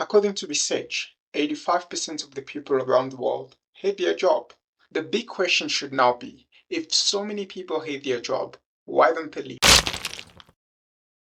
According to research, 85% of the people around the world hate their job. The big question should now be, if so many people hate their job, why don't they leave?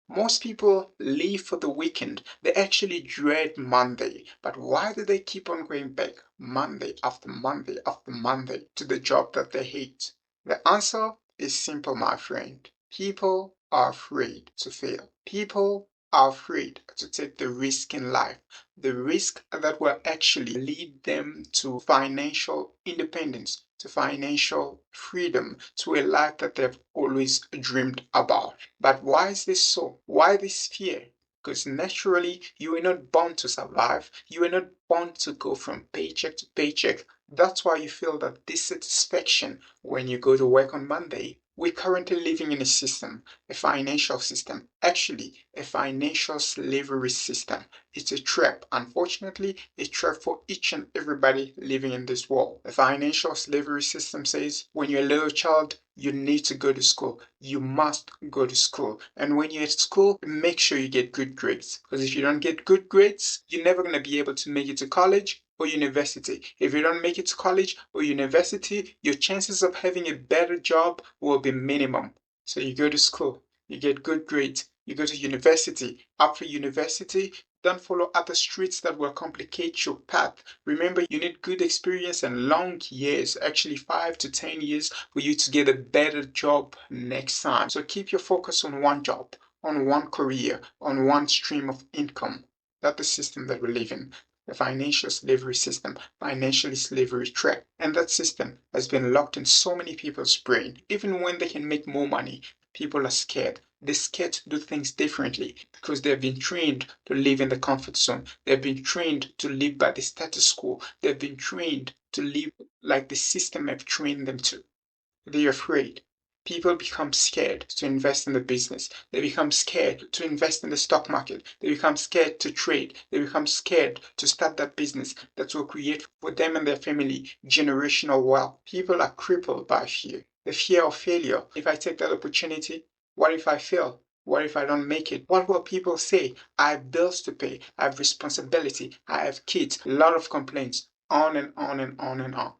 Most people leave for the weekend. They actually dread Monday. But why do they keep on going back Monday after Monday after Monday to the job that they hate? The answer is simple, my friend. People are afraid to fail. People are afraid to take the risk in life, the risk that will actually lead them to financial independence, to financial freedom, to a life that they've always dreamed about. But why is this so? Why this fear? Because naturally, you were not born to survive. You were not born to go from paycheck to paycheck. That's why you feel that dissatisfaction when you go to work on Monday. We're currently living in a system, a financial system, actually a financial slavery system. It's a trap, unfortunately, a trap for each and everybody living in this world. The financial slavery system says when you're a little child, you need to go to school. You must go to school. And when you're at school, make sure you get good grades. Because if you don't get good grades, you're never going to be able to make it to college or university. If you don't make it to college or university, your chances of having a better job will be minimum. So you go to school, you get good grades, you go to university. After university, don't follow other streets that will complicate your path. Remember, you need good experience and long years, actually 5 to 10 years, for you to get a better job next time. So keep your focus on one job, on one career, on one stream of income. That's the system that we live in. The financial slavery system, financially slavery trap. And that system has been locked in so many people's brain. Even when they can make more money, people are scared. They're scared to do things differently because they've been trained to live in the comfort zone. They've been trained to live by the status quo. They've been trained to live like the system have trained them to. They're afraid. People become scared to invest in the business. They become scared to invest in the stock market. They become scared to trade. They become scared to start that business that will create for them and their family generational wealth. People are crippled by fear. The fear of failure. If I take that opportunity, what if I fail? What if I don't make it? What will people say? I have bills to pay. I have responsibility. I have kids. A lot of complaints. On and on and on and on.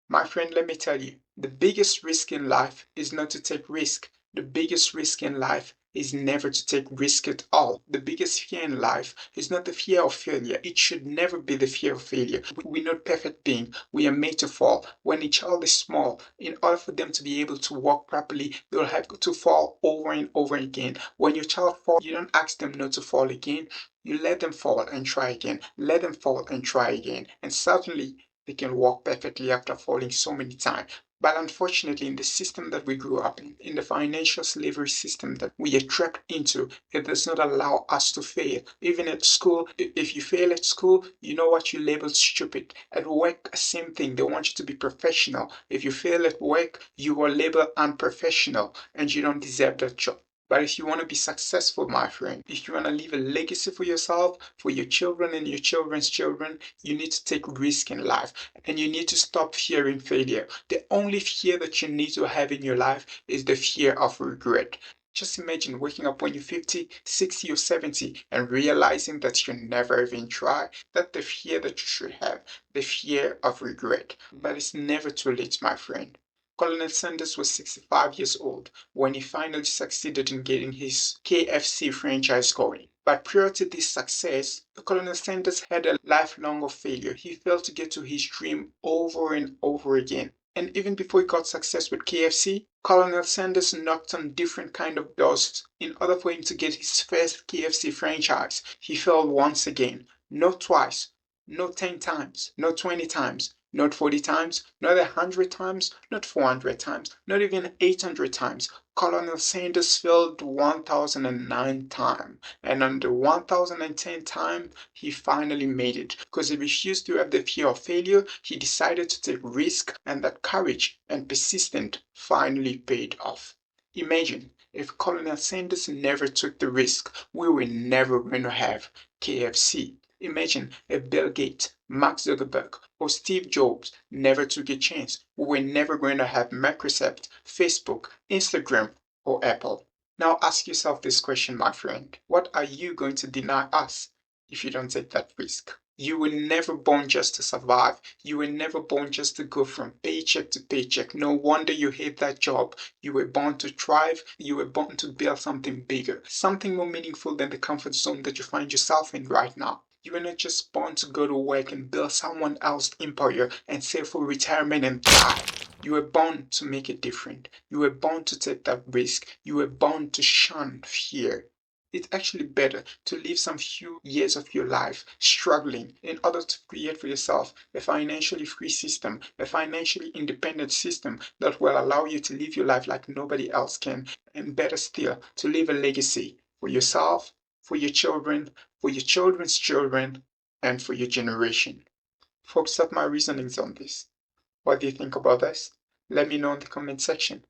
My friend, let me tell you, the biggest risk in life is not to take risk. The biggest risk in life is never to take risk at all. The biggest fear in life is not the fear of failure. It should never be the fear of failure. We're not perfect beings. We are made to fall. When a child is small, in order for them to be able to walk properly, they'll have to fall over and over again. When your child falls, you don't ask them not to fall again. You let them fall and try again. Let them fall and try again. And suddenly, they can walk perfectly after falling so many times. But unfortunately, in the system that we grew up in the financial slavery system that we are trapped into, it does not allow us to fail. Even at school, if you fail at school, you know what, you labeled stupid. At work, same thing. They want you to be professional. If you fail at work, you are labeled unprofessional and you don't deserve that job. But if you want to be successful, my friend, if you want to leave a legacy for yourself, for your children and your children's children, you need to take risk in life and you need to stop fearing failure. The only fear that you need to have in your life is the fear of regret. Just imagine waking up when you're 50, 60, or 70 and realizing that you never even tried. That's the fear that you should have, the fear of regret. But it's never too late, my friend. Colonel Sanders was 65 years old when he finally succeeded in getting his KFC franchise going. But prior to this success, Colonel Sanders had a lifelong of failure. He failed to get to his dream over and over again. And even before he got success with KFC, Colonel Sanders knocked on different kind of doors in order for him to get his first KFC franchise. He failed once again, not twice, not 10 times, not 20 times, not 40 times, not 100 times, not 400 times, not even 800 times. Colonel Sanders failed 1009 times. And on the 1010th time, he finally made it. Because he refused to have the fear of failure, he decided to take risk, and that courage and persistence finally paid off. Imagine if Colonel Sanders never took the risk, we were never going to have KFC. Imagine if Bill Gates, Mark Zuckerberg, or Steve Jobs never took a chance. We were never going to have Microsoft, Facebook, Instagram, or Apple. Now ask yourself this question, my friend. What are you going to deny us? if you don't take that risk. You were never born just to survive. You were never born just to go from paycheck to paycheck. No wonder you hate that job. You were born to thrive. You were born to build something bigger, something more meaningful than the comfort zone that you find yourself in right now. You were not just born to go to work and build someone else's empire and save for retirement and die. You were born to make it different. You were born to take that risk. You were born to shun fear. It's actually better to live some few years of your life struggling in order to create for yourself a financially free system, a financially independent system that will allow you to live your life like nobody else can, and better still, to leave a legacy for yourself, for your children, for your children's children, and for your generation. Folks, that's my reasonings on this. What do you think about this? Let me know in the comment section.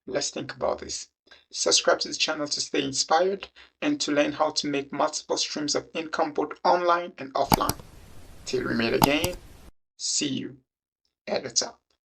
Let's think about this. Subscribe to the channel to stay inspired and to learn how to make multiple streams of income both online and offline. Till we meet again, see you at the top.